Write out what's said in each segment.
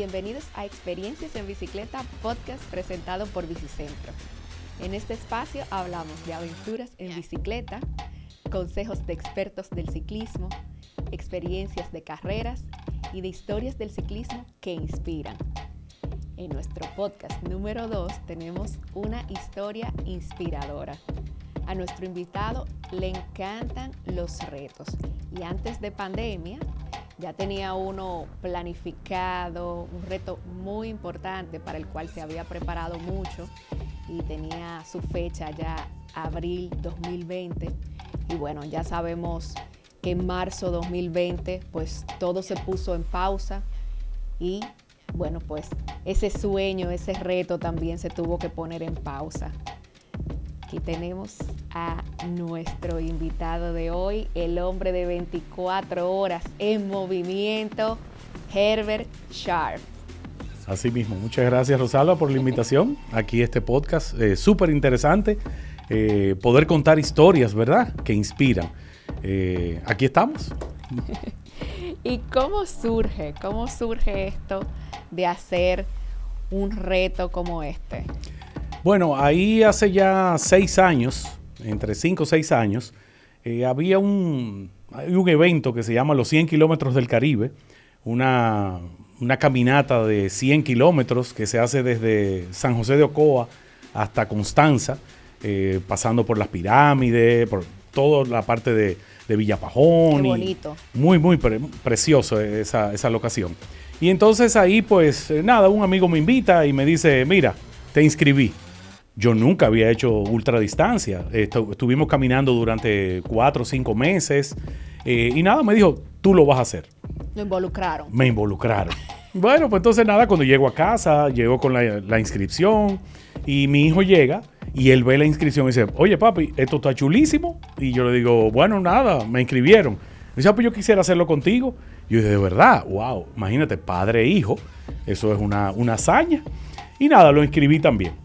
Bienvenidos a Experiencias en Bicicleta, podcast presentado por Bicicentro. En este espacio hablamos de aventuras en bicicleta, consejos de expertos del ciclismo, experiencias de carreras y de historias del ciclismo que inspiran. En nuestro podcast número 2 tenemos una historia inspiradora. A nuestro invitado le encantan los retos y antes de pandemia ya tenía uno planificado, un reto muy importante para el cual se había preparado mucho y tenía su fecha ya abril 2020 y bueno, ya sabemos que en marzo 2020 pues todo se puso en pausa y bueno, pues ese sueño, ese reto también se tuvo que poner en pausa. Aquí tenemos a nuestro invitado de hoy, el hombre de 24 horas en movimiento, Herbert Sharp. Así mismo, muchas gracias Rosalba por la invitación. Aquí este podcast, súper interesante, poder contar historias, ¿verdad?, que inspiran. Aquí estamos. ¿Y cómo surge esto de hacer un reto como este? Bueno, ahí hace ya 6 años, entre 5 o 6 años, había un evento que se llama los 100 kilómetros del Caribe, una caminata de 100 kilómetros que se hace desde San José de Ocoa hasta Constanza, pasando por las pirámides, por toda la parte de Villapajón. Qué bonito. Muy precioso esa locación. Y entonces ahí pues nada, un amigo me invita y me dice, mira, te inscribí. Yo nunca había hecho ultradistancia. Estuvimos caminando durante 4 o 5 meses y nada, me dijo, tú lo vas a hacer. Lo involucraron. Me involucraron. Bueno, pues entonces nada, cuando llego a casa, llego con la inscripción y mi hijo llega y él ve la inscripción y dice, oye papi, esto está chulísimo. Y yo le digo, bueno, nada, me inscribieron. Y dice, pues yo quisiera hacerlo contigo. Y yo dije, de verdad, wow, imagínate, padre e hijo, eso es una hazaña. Y nada, lo inscribí también.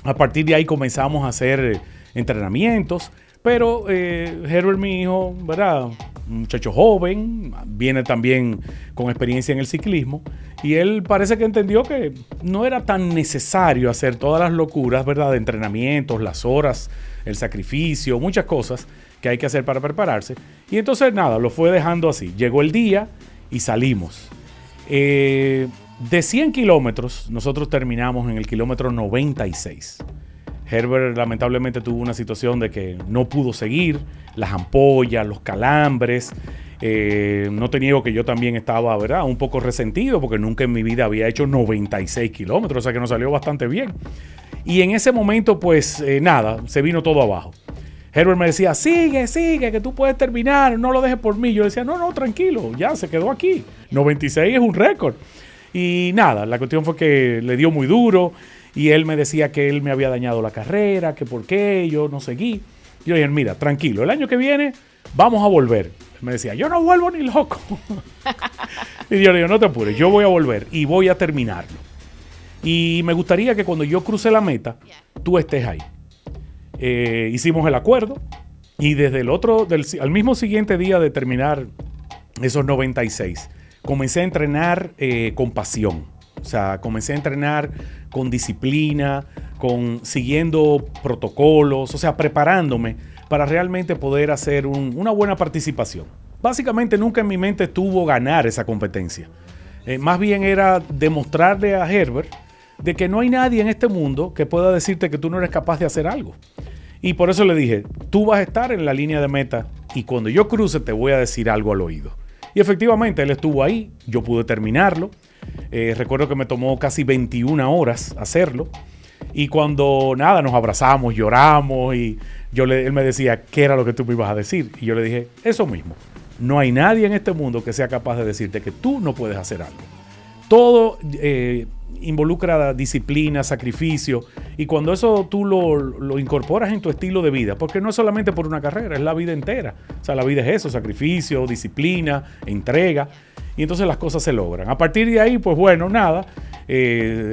A partir de ahí comenzamos a hacer entrenamientos, pero Herbert, mi hijo, ¿verdad?, un muchacho joven, viene también con experiencia en el ciclismo, y él parece que entendió que no era tan necesario hacer todas las locuras, ¿verdad?, de entrenamientos, las horas, el sacrificio, muchas cosas que hay que hacer para prepararse. Y entonces nada, lo fue dejando así. Llegó el día y salimos. De 100 kilómetros, nosotros terminamos en el kilómetro 96. Herbert lamentablemente tuvo una situación de que no pudo seguir, las ampollas, los calambres. No te niego que yo también estaba, ¿verdad?, un poco resentido porque nunca en mi vida había hecho 96 kilómetros, o sea que nos salió bastante bien. Y en ese momento, pues nada, se vino todo abajo. Herbert me decía, sigue, que tú puedes terminar, no lo dejes por mí. Yo le decía, no, tranquilo, ya se quedó aquí. 96 es un récord. Y nada, la cuestión fue que le dio muy duro y él me decía que él me había dañado la carrera, que por qué yo no seguí. Yo le dije, mira, tranquilo, el año que viene vamos a volver. Él me decía, yo no vuelvo ni loco. Y yo le digo, no te apures, yo voy a volver y voy a terminarlo. Y me gustaría que cuando yo cruce la meta, tú estés ahí. Hicimos el acuerdo y desde al mismo siguiente día de terminar esos 96, comencé a entrenar con pasión. O sea, comencé a entrenar con disciplina, siguiendo protocolos, o sea, preparándome para realmente poder hacer una buena participación. Básicamente nunca en mi mente estuvo ganar esa competencia. Más bien era demostrarle a Herbert de que no hay nadie en este mundo que pueda decirte que tú no eres capaz de hacer algo. Y por eso le dije, tú vas a estar en la línea de meta y cuando yo cruce te voy a decir algo al oído. Y efectivamente, él estuvo ahí, yo pude terminarlo. Recuerdo que me tomó casi 21 horas hacerlo. Y cuando nada, nos abrazamos, lloramos y él me decía, ¿qué era lo que tú me ibas a decir? Y yo le dije, eso mismo. No hay nadie en este mundo que sea capaz de decirte que tú no puedes hacer algo. Todo involucra disciplina, sacrificio, y cuando eso tú lo incorporas en tu estilo de vida, porque no es solamente por una carrera, es la vida entera. O sea, la vida es eso, sacrificio, disciplina, entrega, y entonces las cosas se logran. A partir de ahí, pues bueno, nada,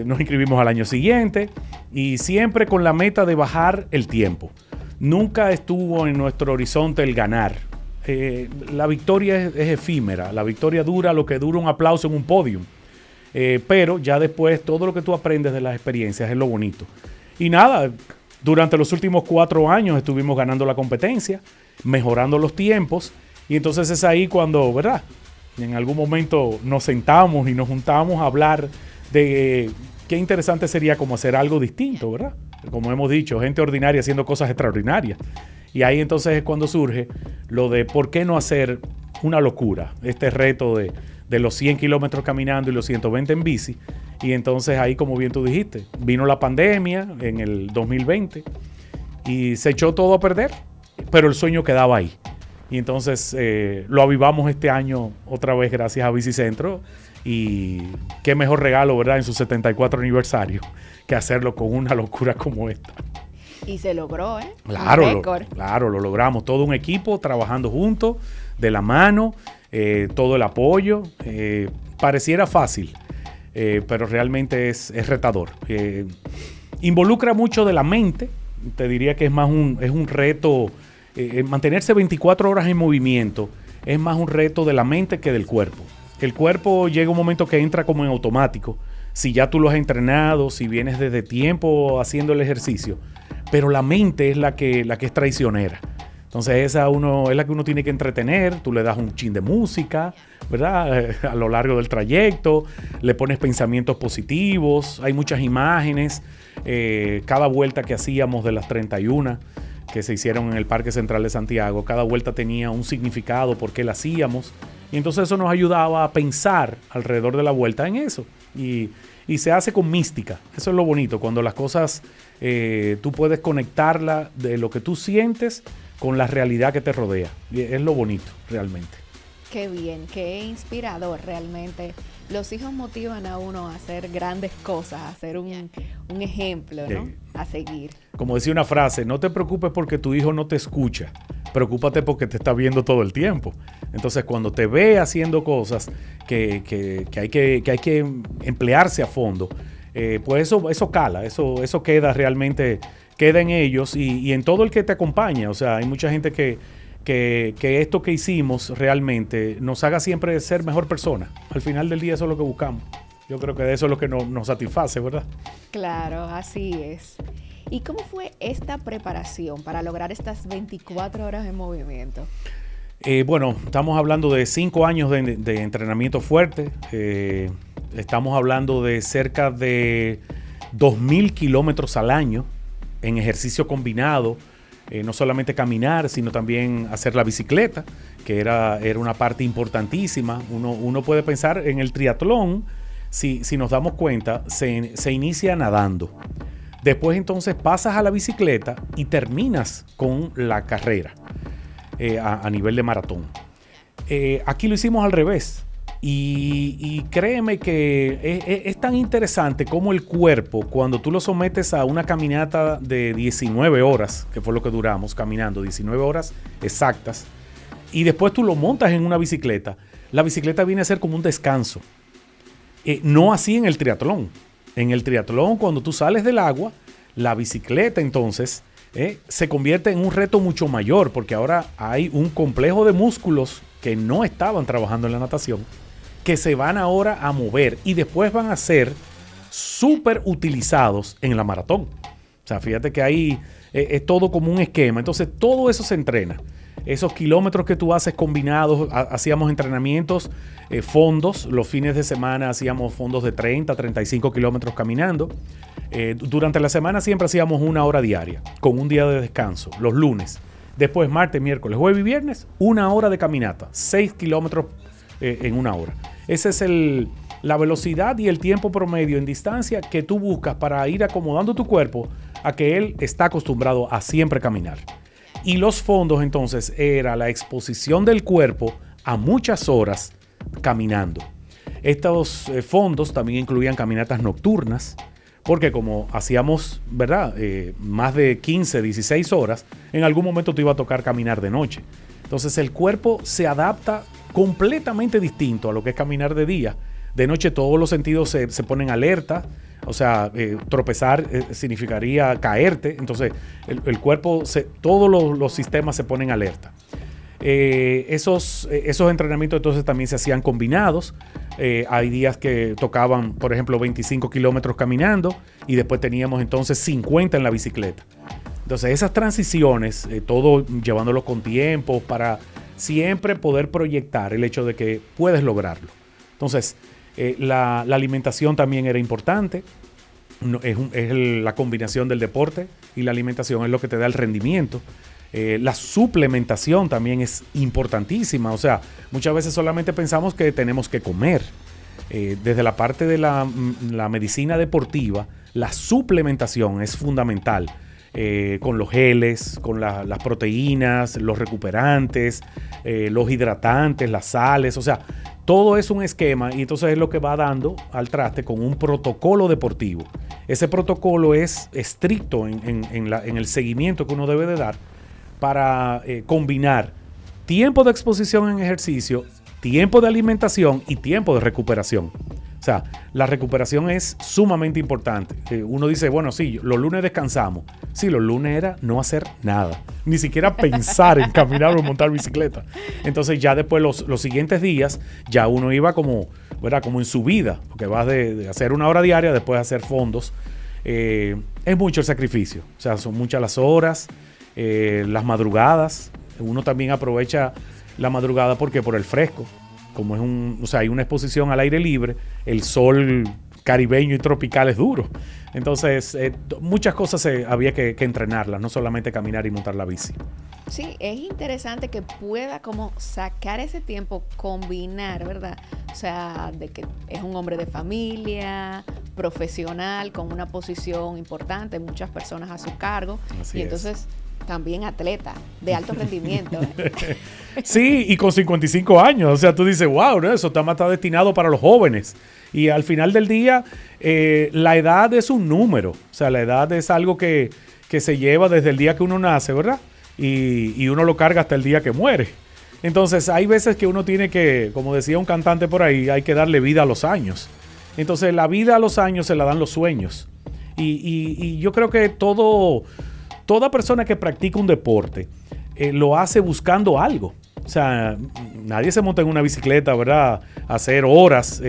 nos inscribimos al año siguiente, y siempre con la meta de bajar el tiempo. Nunca estuvo en nuestro horizonte el ganar. La victoria es efímera, la victoria dura lo que dura un aplauso en un podium. pero ya después todo lo que tú aprendes de las experiencias es lo bonito. Y nada, durante los últimos 4 años estuvimos ganando la competencia, mejorando los tiempos, y entonces es ahí cuando, ¿verdad? En algún momento nos sentamos y nos juntamos a hablar de qué interesante sería como hacer algo distinto, ¿verdad? Como hemos dicho, gente ordinaria haciendo cosas extraordinarias. Y ahí entonces es cuando surge lo de por qué no hacer una locura, este reto de los 100 kilómetros caminando y los 120 en bici. Y entonces ahí, como bien tú dijiste, vino la pandemia en el 2020 y se echó todo a perder, pero el sueño quedaba ahí. Y entonces lo avivamos este año otra vez gracias a Bicicentro. Y qué mejor regalo, ¿verdad? En su 74 aniversario que hacerlo con una locura como esta. Y se logró, ¿eh? Claro, lo logramos. Todo un equipo trabajando juntos, de la mano, todo el apoyo. Pareciera fácil, pero realmente es retador. Involucra mucho de la mente. Te diría que es más un reto. Mantenerse 24 horas en movimiento es más un reto de la mente que del cuerpo. El cuerpo llega un momento que entra como en automático. Si ya tú lo has entrenado, si vienes desde tiempo haciendo el ejercicio. Pero la mente es la que es traicionera. Entonces es la que uno tiene que entretener. Tú le das un chin de música, ¿verdad? A lo largo del trayecto. Le pones pensamientos positivos. Hay muchas imágenes. Cada vuelta que hacíamos de las 31 que se hicieron en el Parque Central de Santiago, cada vuelta tenía un significado, por qué la hacíamos. Y entonces eso nos ayudaba a pensar alrededor de la vuelta en eso. Y se hace con mística. Eso es lo bonito, cuando las cosas tú puedes conectarla de lo que tú sientes con la realidad que te rodea. Y es lo bonito, realmente. Qué bien, qué inspirador realmente. Los hijos motivan a uno a hacer grandes cosas, a ser un ejemplo, ¿no? Sí. A seguir. Como decía una frase, no te preocupes porque tu hijo no te escucha, preocúpate porque te está viendo todo el tiempo. Entonces, cuando te ve haciendo cosas que hay que emplearse a fondo, pues eso cala, eso queda realmente, queda en ellos y en todo el que te acompaña. O sea, hay mucha gente que esto que hicimos realmente nos haga siempre ser mejor persona. Al final del día eso es lo que buscamos. Yo creo que de eso es lo que nos satisface, ¿verdad? Claro, así es. ¿Y cómo fue esta preparación para lograr estas 24 horas de movimiento? Bueno, estamos hablando de 5 años de entrenamiento fuerte. Estamos hablando de cerca de 2,000 kilómetros al año en ejercicio combinado. No solamente caminar, sino también hacer la bicicleta, que era una parte importantísima. Uno puede pensar en el triatlón, si nos damos cuenta, se inicia nadando. Después entonces pasas a la bicicleta y terminas con la carrera a nivel de maratón. Aquí lo hicimos al revés. Y créeme que es tan interesante como el cuerpo, cuando tú lo sometes a una caminata de 19 horas, que fue lo que duramos caminando, 19 horas exactas, y después tú lo montas en una bicicleta, la bicicleta viene a ser como un descanso. No así en el triatlón. En el triatlón, cuando tú sales del agua, la bicicleta entonces se convierte en un reto mucho mayor, porque ahora hay un complejo de músculos que no estaban trabajando en la natación, que se van ahora a mover y después van a ser súper utilizados en la maratón. O sea, fíjate que ahí es todo como un esquema. Entonces, todo eso se entrena. Esos kilómetros que tú haces combinados, hacíamos entrenamientos, fondos. Los fines de semana hacíamos fondos de 30, 35 kilómetros caminando. Durante la semana siempre hacíamos 1 hora diaria, con un día de descanso, los lunes. Después, martes, miércoles, jueves y viernes, 1 hora de caminata, 6 kilómetros en 1 hora. Esa es la velocidad y el tiempo promedio en distancia que tú buscas para ir acomodando tu cuerpo a que él está acostumbrado a siempre caminar. Y los fondos entonces era la exposición del cuerpo a muchas horas caminando. Estos fondos también incluían caminatas nocturnas, porque como hacíamos, ¿verdad? Más de 15, 16 horas, en algún momento te iba a tocar caminar de noche. Entonces el cuerpo se adapta completamente distinto a lo que es caminar de día. De noche todos los sentidos se ponen alerta. O sea, tropezar significaría caerte. Entonces el cuerpo, todos los sistemas se ponen alerta. Esos entrenamientos entonces también se hacían combinados. Hay días que tocaban, por ejemplo, 25 kilómetros caminando y después teníamos entonces 50 en la bicicleta. Entonces esas transiciones, todo llevándolo con tiempo para siempre poder proyectar el hecho de que puedes lograrlo. Entonces la alimentación también era importante. La combinación del deporte y la alimentación es lo que te da el rendimiento. La suplementación también es importantísima. O sea, muchas veces solamente pensamos que tenemos que comer. Desde la parte de la medicina deportiva, la suplementación es fundamental. Con los geles, con las proteínas, los recuperantes, los hidratantes, las sales. O sea, todo es un esquema y entonces es lo que va dando al traste con un protocolo deportivo. Ese protocolo es estricto en el seguimiento que uno debe de dar para combinar tiempo de exposición en ejercicio, tiempo de alimentación y tiempo de recuperación. O sea, la recuperación es sumamente importante. Uno dice, bueno, sí, los lunes descansamos. Sí, los lunes era no hacer nada. Ni siquiera pensar en caminar o montar bicicleta. Entonces ya después los siguientes días, ya uno iba como, ¿verdad? Como en su vida. Porque vas de hacer una hora diaria, después de hacer fondos. Es mucho el sacrificio. O sea, son muchas las horas, las madrugadas. Uno también aprovecha la madrugada porque por el fresco. Como hay una exposición al aire libre, el sol caribeño y tropical es duro. Entonces, muchas cosas había que entrenarlas, no solamente caminar y montar la bici. Sí, es interesante que pueda como sacar ese tiempo, combinar, ¿verdad? O sea, de que es un hombre de familia, profesional, con una posición importante, muchas personas a su cargo. Así y entonces también atleta de alto rendimiento. Sí, y con 55 años. O sea, tú dices, wow, ¿no? Eso está destinado para los jóvenes. Y al final del día, la edad es un número. O sea, la edad es algo que se lleva desde el día que uno nace, ¿verdad? Y uno lo carga hasta el día que muere. Entonces, hay veces que uno tiene que, como decía un cantante por ahí, hay que darle vida a los años. Entonces, la vida a los años se la dan los sueños. Y yo creo que toda persona que practica un deporte lo hace buscando algo. O sea, nadie se monta en una bicicleta, ¿verdad? A hacer horas,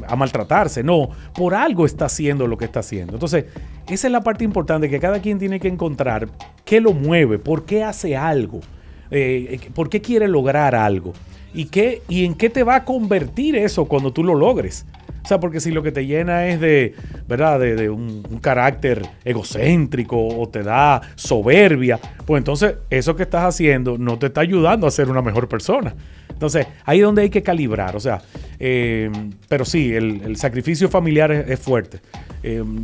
a maltratarse. No, por algo está haciendo lo que está haciendo. Entonces, esa es la parte importante, que cada quien tiene que encontrar qué lo mueve, por qué hace algo, por qué quiere lograr algo y en qué te va a convertir eso cuando tú lo logres. O sea, porque si lo que te llena es ¿verdad? De un carácter egocéntrico o te da soberbia, pues entonces eso que estás haciendo no te está ayudando a ser una mejor persona. Entonces, ahí es donde hay que calibrar. O sea, pero sí, el sacrificio familiar es fuerte.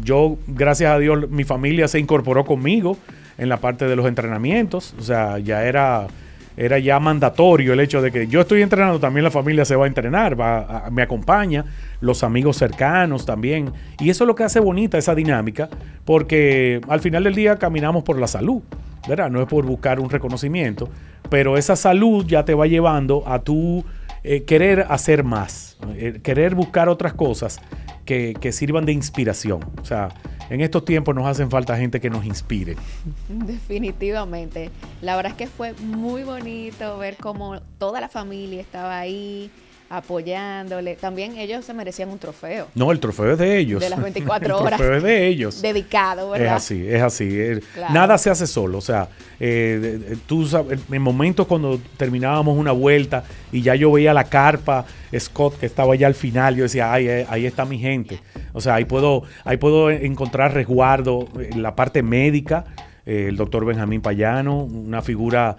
Yo, gracias a Dios, mi familia se incorporó conmigo en la parte de los entrenamientos. O sea, ya era ya mandatorio el hecho de que yo estoy entrenando, también la familia se va a entrenar, me acompaña, los amigos cercanos también. Y eso es lo que hace bonita esa dinámica, porque al final del día caminamos por la salud, ¿verdad? No es por buscar un reconocimiento, pero esa salud ya te va llevando a tu querer hacer más, querer buscar otras cosas que sirvan de inspiración. O sea, en estos tiempos nos hacen falta gente que nos inspire. Definitivamente. La verdad es que fue muy bonito ver cómo toda la familia estaba ahí apoyándole. También ellos se merecían un trofeo. No, el trofeo es de ellos. De las 24 horas. El trofeo es de ellos. Dedicado, ¿verdad? Es así. Claro. Nada se hace solo. O sea, tú sabes, en momentos cuando terminábamos una vuelta y ya yo veía la carpa, Scott, que estaba allá al final, yo decía, ahí está mi gente. O sea, ahí puedo encontrar resguardo en la parte médica. El doctor Benjamín Payano, una figura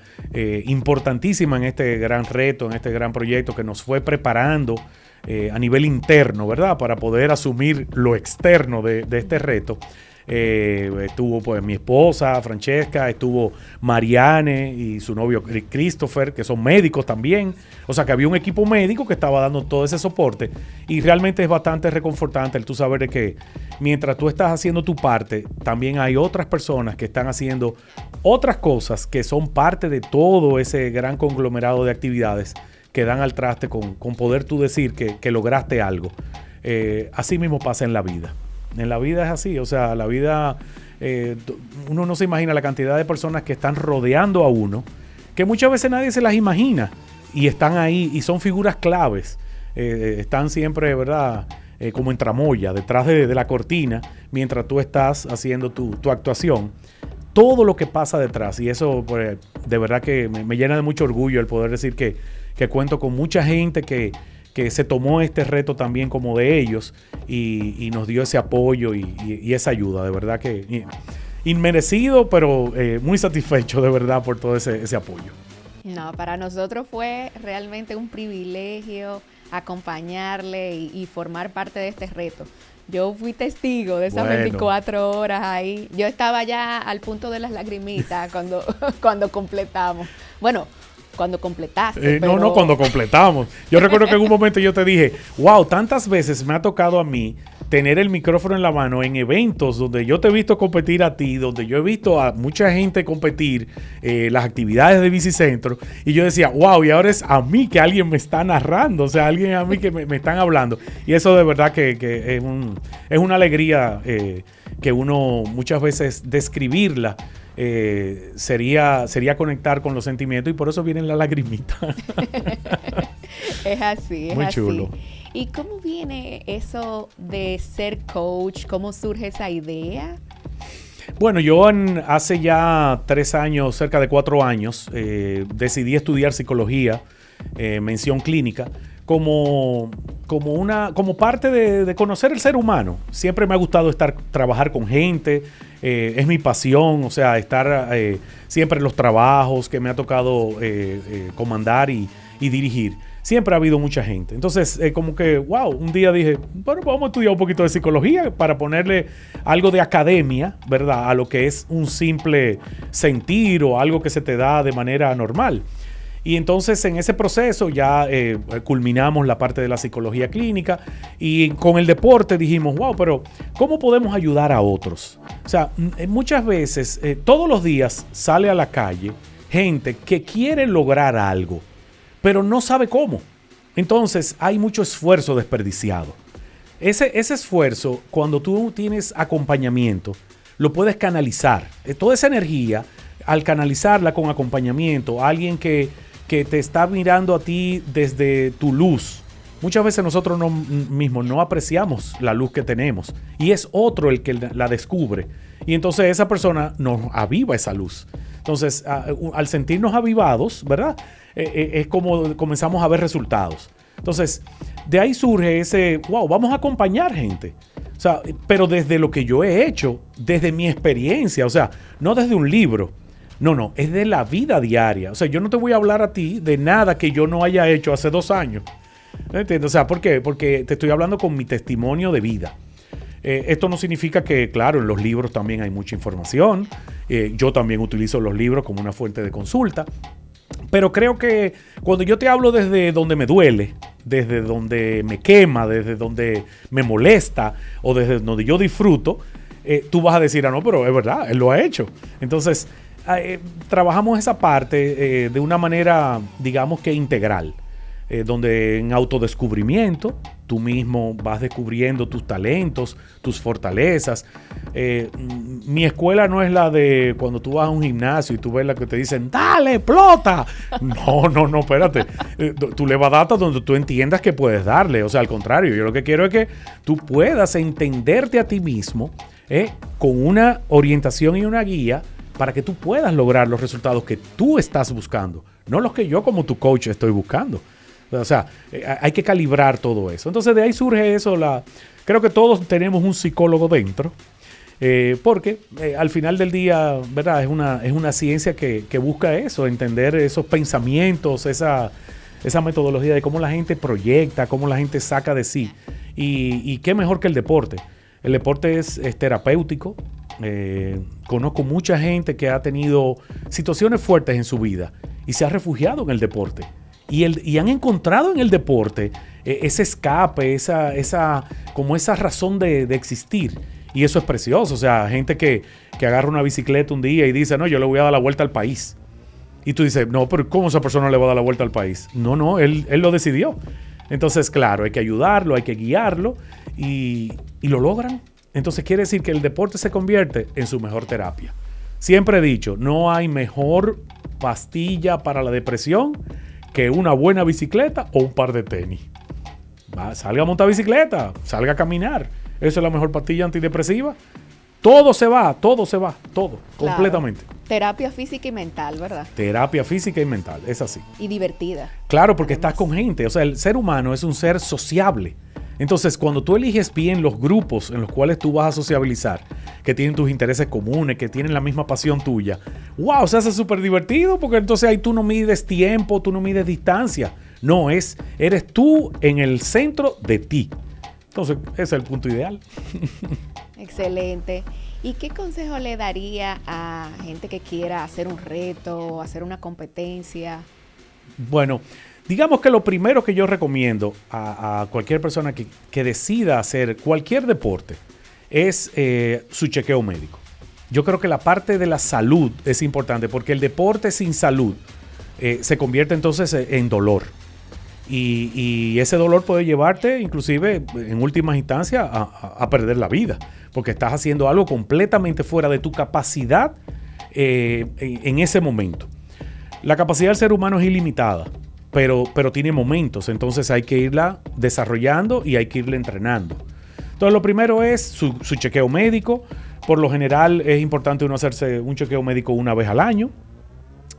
importantísima en este gran reto, en este gran proyecto que nos fue preparando a nivel interno, ¿verdad? Para poder asumir lo externo de este reto. Estuvo pues mi esposa Francesca, estuvo Mariane y su novio Christopher, que son médicos también. O sea que había un equipo médico que estaba dando todo ese soporte y realmente es bastante reconfortante el tú saber de que mientras tú estás haciendo tu parte, también hay otras personas que están haciendo otras cosas que son parte de todo ese gran conglomerado de actividades que dan al traste con poder tú decir que lograste algo. Así mismo pasa en la vida. En la vida es así, o sea, la vida, uno no se imagina la cantidad de personas que están rodeando a uno, que muchas veces nadie se las imagina y están ahí y son figuras claves. Están siempre, ¿verdad? Como en tramoya, detrás de la cortina, mientras tú estás haciendo tu actuación. Todo lo que pasa detrás, y eso pues, de verdad que me llena de mucho orgullo el poder decir que cuento con mucha gente que se tomó este reto también como de ellos y nos dio ese apoyo y esa ayuda, de verdad que inmerecido, pero muy satisfecho de verdad por todo ese apoyo. No, para nosotros fue realmente un privilegio acompañarle y formar parte de este reto. Yo fui testigo de esas 24 horas ahí. Yo estaba ya al punto de las lagrimitas cuando completamos. Bueno, cuando completaste. Pero... No, cuando completamos. Yo recuerdo que en un momento yo te dije, wow, tantas veces me ha tocado a mí tener el micrófono en la mano en eventos donde yo te he visto competir a ti, donde yo he visto a mucha gente competir las actividades de Bicicentro, y yo decía, wow, y ahora es a mí que alguien me está narrando, o sea, alguien a mí que me están hablando, y eso de verdad que es una alegría que uno muchas veces describirla sería conectar con los sentimientos, y por eso vienen las lagrimitas. Es así, es muy así. chulo. ¿Y cómo viene eso de ser coach? ¿Cómo surge esa idea? Bueno, yo hace ya 3 años, cerca de 4 años, decidí estudiar psicología, mención clínica, como parte de conocer el ser humano. Siempre me ha gustado trabajar con gente, es mi pasión, o sea, estar siempre en los trabajos que me ha tocado comandar y dirigir. Siempre ha habido mucha gente. Entonces, como que, wow, un día dije, bueno, vamos a estudiar un poquito de psicología para ponerle algo de academia, ¿verdad? A lo que es un simple sentir o algo que se te da de manera normal. Y entonces en ese proceso ya culminamos la parte de la psicología clínica y con el deporte dijimos, wow, pero ¿cómo podemos ayudar a otros? O sea, muchas veces, todos los días sale a la calle gente que quiere lograr algo, pero no sabe cómo. Entonces hay mucho esfuerzo desperdiciado. Ese esfuerzo, cuando tú tienes acompañamiento, lo puedes canalizar. Toda esa energía, al canalizarla con acompañamiento, alguien que te está mirando a ti desde tu luz. Muchas veces nosotros mismos no apreciamos la luz que tenemos y es otro el que la descubre. Y entonces esa persona nos aviva esa luz. Entonces, al sentirnos avivados, ¿verdad? Es como comenzamos a ver resultados. Entonces, de ahí surge ese, wow, vamos a acompañar gente. O sea, pero desde lo que yo he hecho, desde mi experiencia, o sea, no desde un libro. No, es de la vida diaria. O sea, yo no te voy a hablar a ti de nada que yo no haya hecho hace 2 años. ¿Entiendes? O sea, ¿por qué? Porque te estoy hablando con mi testimonio de vida. Esto no significa que, claro, en los libros también hay mucha información. Yo también utilizo los libros como una fuente de consulta. Pero creo que cuando yo te hablo desde donde me duele, desde donde me quema, desde donde me molesta o desde donde yo disfruto, tú vas a decir, no, pero es verdad, él lo ha hecho. Entonces, trabajamos esa parte de una manera, digamos que integral. Donde en autodescubrimiento tú mismo vas descubriendo tus talentos, tus fortalezas. Mi escuela no es la de cuando tú vas a un gimnasio y tú ves la que te dicen, ¡dale, explota! No, espérate. Tú le vas a dar hasta donde tú entiendas que puedes darle. O sea, al contrario, yo lo que quiero es que tú puedas entenderte a ti mismo con una orientación y una guía para que tú puedas lograr los resultados que tú estás buscando, no los que yo como tu coach estoy buscando. O sea, hay que calibrar todo eso. Entonces de ahí surge eso. Creo que todos tenemos un psicólogo dentro, porque al final del día, ¿verdad? Es una ciencia que busca eso, entender esos pensamientos, esa metodología de cómo la gente proyecta, cómo la gente saca de sí. Y qué mejor que el deporte. El deporte es terapéutico. Conozco mucha gente que ha tenido situaciones fuertes en su vida y se ha refugiado en el deporte. Y han encontrado en el deporte ese escape, esa razón de existir. Y eso es precioso. O sea, gente que agarra una bicicleta un día y dice, no, yo le voy a dar la vuelta al país. Y tú dices, no, pero ¿cómo esa persona le va a dar la vuelta al país? No, él lo decidió. Entonces, claro, hay que ayudarlo, hay que guiarlo y lo logran. Entonces quiere decir que el deporte se convierte en su mejor terapia. Siempre he dicho, no hay mejor pastilla para la depresión que una buena bicicleta o un par de tenis. Salga a montar bicicleta, salga a caminar. Eso es la mejor pastilla antidepresiva. Todo se va, todo, claro, completamente. Terapia física y mental, ¿verdad? Terapia física y mental, es así. Y divertida. Claro, porque además estás con gente. O sea, el ser humano es un ser sociable. Entonces, cuando tú eliges bien los grupos en los cuales tú vas a sociabilizar, que tienen tus intereses comunes, que tienen la misma pasión tuya, ¡wow! Se hace súper divertido porque entonces ahí tú no mides tiempo, tú no mides distancia. No, eres tú en el centro de ti. Entonces, ese es el punto ideal. Excelente. ¿Y qué consejo le daría a gente que quiera hacer un reto o hacer una competencia? Bueno, digamos que lo primero que yo recomiendo a cualquier persona que decida hacer cualquier deporte es su chequeo médico. Yo creo que la parte de la salud es importante porque el deporte sin salud se convierte entonces en dolor. Y ese dolor puede llevarte inclusive en últimas instancias a perder la vida porque estás haciendo algo completamente fuera de tu capacidad en ese momento. La capacidad del ser humano es ilimitada. Pero tiene momentos, entonces hay que irla desarrollando y hay que irla entrenando. Entonces lo primero es su chequeo médico. Por lo general es importante uno hacerse un chequeo médico una vez al año.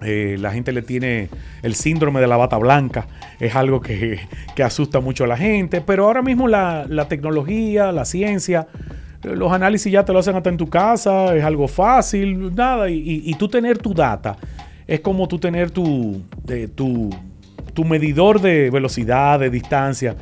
La gente le tiene el síndrome de la bata blanca, es algo que asusta mucho a la gente, pero ahora mismo la tecnología, la ciencia, los análisis ya te lo hacen hasta en tu casa, es algo fácil, nada, y tú tener tu data es como tú tener tu medidor de velocidad, de distancia,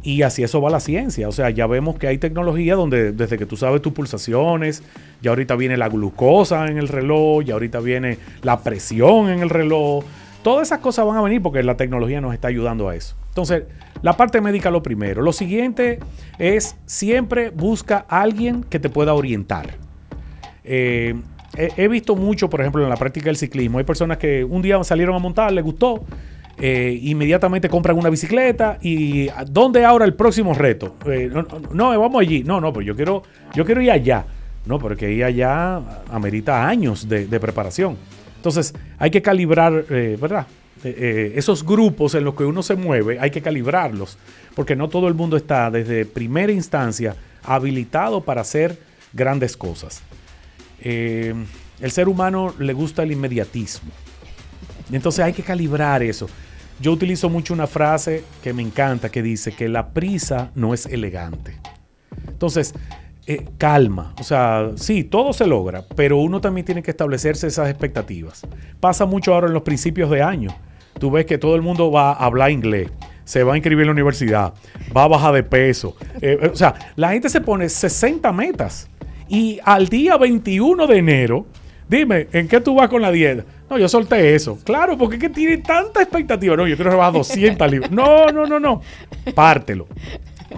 y así eso va la ciencia. O sea, ya vemos que hay tecnología donde desde que tú sabes tus pulsaciones, ya ahorita viene la glucosa en el reloj, ya ahorita viene la presión en el reloj. Todas esas cosas van a venir porque la tecnología nos está ayudando a eso. Entonces, la parte médica lo primero. Lo siguiente es siempre busca a alguien que te pueda orientar. He visto mucho, por ejemplo, en la práctica del ciclismo. Hay personas que un día salieron a montar, les gustó, inmediatamente compran una bicicleta y ¿dónde ahora el próximo reto? No, vamos allí. No, pero yo quiero ir allá. No, porque ir allá amerita años de preparación. Entonces, hay que calibrar, ¿verdad? Esos grupos en los que uno se mueve, hay que calibrarlos, porque no todo el mundo está desde primera instancia habilitado para hacer grandes cosas. El ser humano le gusta el inmediatismo. Entonces hay que calibrar eso. Yo utilizo mucho una frase que me encanta, que dice que la prisa no es elegante. Entonces, calma. O sea, sí, todo se logra, pero uno también tiene que establecerse esas expectativas. Pasa mucho ahora en los principios de año. Tú ves que todo el mundo va a hablar inglés, se va a inscribir en la universidad, va a bajar de peso. O sea, la gente se pone 60 metas y al día 21 de enero, dime, ¿en qué tú vas con la dieta? No, yo solté eso. Claro, porque es que tiene tanta expectativa. No, yo quiero rebajar 200 libras. No. Pártelo.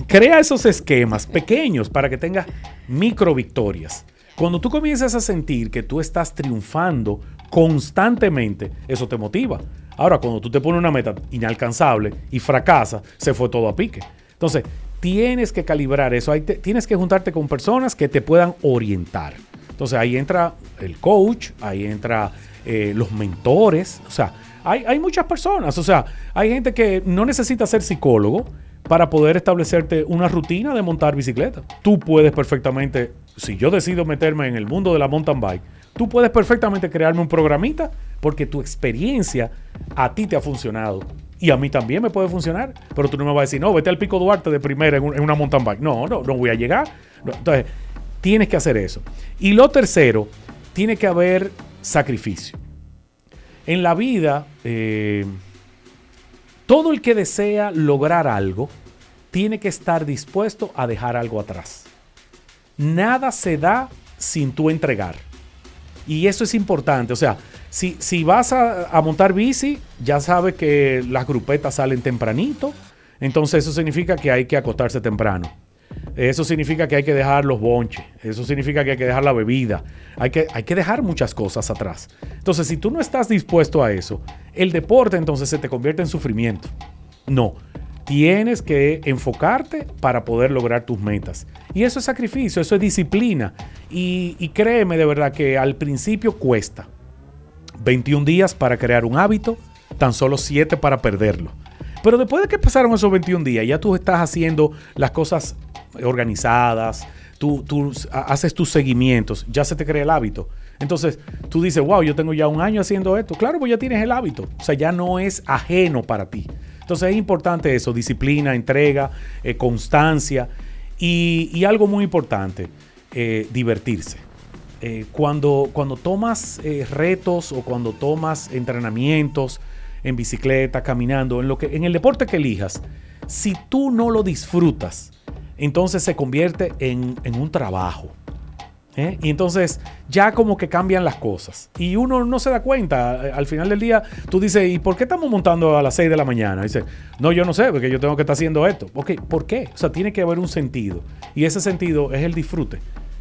Crea esos esquemas pequeños para que tengas micro victorias. Cuando tú comienzas a sentir que tú estás triunfando constantemente, eso te motiva. Ahora, cuando tú te pones una meta inalcanzable y fracasas, se fue todo a pique. Entonces, tienes que calibrar eso. Tienes que juntarte con personas que te puedan orientar. Entonces, ahí entra el coach, ahí entra los mentores. O sea, hay muchas personas. O sea, hay gente que no necesita ser psicólogo para poder establecerte una rutina de montar bicicleta. Tú puedes perfectamente, si yo decido meterme en el mundo de la mountain bike, tú puedes perfectamente crearme un programita porque tu experiencia a ti te ha funcionado. Y a mí también me puede funcionar, pero tú no me vas a decir, no, vete al Pico Duarte de primera en una mountain bike. No voy a llegar. No. Entonces, tienes que hacer eso. Y lo tercero, tiene que haber sacrificio. En la vida, todo el que desea lograr algo, tiene que estar dispuesto a dejar algo atrás. Nada se da sin tú entregar. Y eso es importante. O sea, si vas a montar bici, ya sabes que las grupetas salen tempranito. Entonces eso significa que hay que acostarse temprano. Eso significa que hay que dejar los bonches. Eso significa que hay que dejar la bebida. Hay que dejar muchas cosas atrás. Entonces, si tú no estás dispuesto a eso, el deporte entonces se te convierte en sufrimiento. No. Tienes que enfocarte para poder lograr tus metas. Y eso es sacrificio, eso es disciplina. Y créeme de verdad que al principio cuesta. 21 días para crear un hábito, tan solo 7 para perderlo. Pero después de que pasaron esos 21 días, ya tú estás haciendo las cosas organizadas, tú haces tus seguimientos, ya se te crea el hábito. Entonces, tú dices, wow, yo tengo ya un año haciendo esto. Claro, pues ya tienes el hábito. O sea, ya no es ajeno para ti. Entonces, es importante eso, disciplina, entrega, constancia y algo muy importante, divertirse. Cuando tomas retos o cuando tomas entrenamientos en bicicleta, caminando, en el deporte que elijas, si tú no lo disfrutas, entonces se convierte en un trabajo. Y entonces ya como que cambian las cosas. Y uno no se da cuenta. Al final del día, tú dices, ¿y por qué estamos montando a las 6 de la mañana? Dice, no, yo no sé, porque yo tengo que estar haciendo esto. Ok, ¿por qué? O sea, tiene que haber un sentido. Y ese sentido es el disfrute.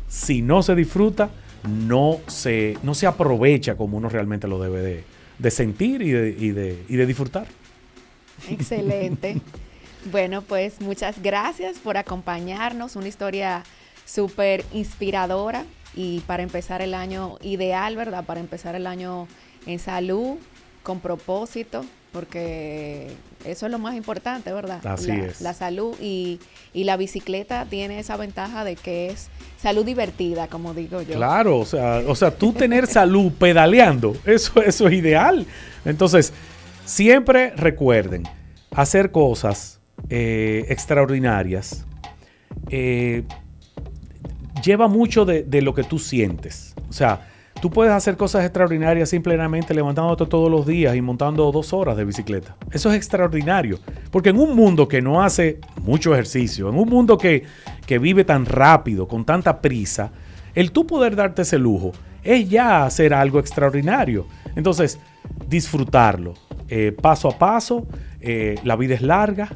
Si no se disfruta, no se aprovecha como uno realmente lo debe de sentir y de disfrutar. Excelente. Bueno, pues muchas gracias por acompañarnos. Una historia súper inspiradora y para empezar el año ideal, ¿verdad? Para empezar el año en salud, con propósito, porque eso es lo más importante, ¿verdad? Así es. La salud y la bicicleta tiene esa ventaja de que es salud divertida, como digo yo. Claro, o sea, tú tener salud pedaleando, eso es ideal. Entonces, siempre recuerden, hacer cosas extraordinarias lleva mucho de lo que tú sientes. O sea, tú puedes hacer cosas extraordinarias simplemente levantándote todos los días y montando 2 horas de bicicleta. Eso es extraordinario. Porque en un mundo que no hace mucho ejercicio, en un mundo que vive tan rápido, con tanta prisa, el tú poder darte ese lujo es ya hacer algo extraordinario. Entonces, disfrutarlo. Paso a paso, la vida es larga.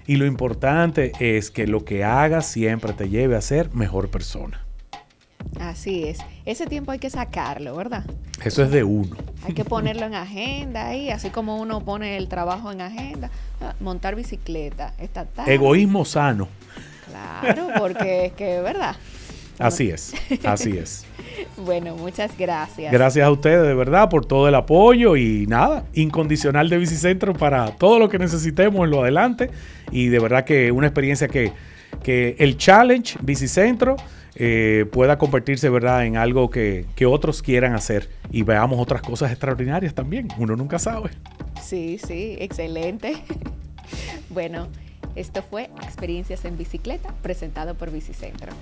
Y lo importante es que lo que hagas siempre te lleve a ser mejor persona. Así es. Ese tiempo hay que sacarlo, ¿verdad? Eso es de uno. Hay que ponerlo en agenda ahí, así como uno pone el trabajo en agenda. Montar bicicleta esta tarde. Egoísmo sano. Claro, porque es que, ¿verdad? Así es, así es. Bueno, muchas gracias. Gracias a ustedes, de verdad, por todo el apoyo y nada, incondicional de Bicicentro para todo lo que necesitemos en lo adelante. Y de verdad que una experiencia que el Challenge Bicicentro pueda convertirse, ¿verdad?, en algo que otros quieran hacer y veamos otras cosas extraordinarias también. Uno nunca sabe. Sí, excelente. Bueno, esto fue Experiencias en Bicicleta, presentado por Bicicentro.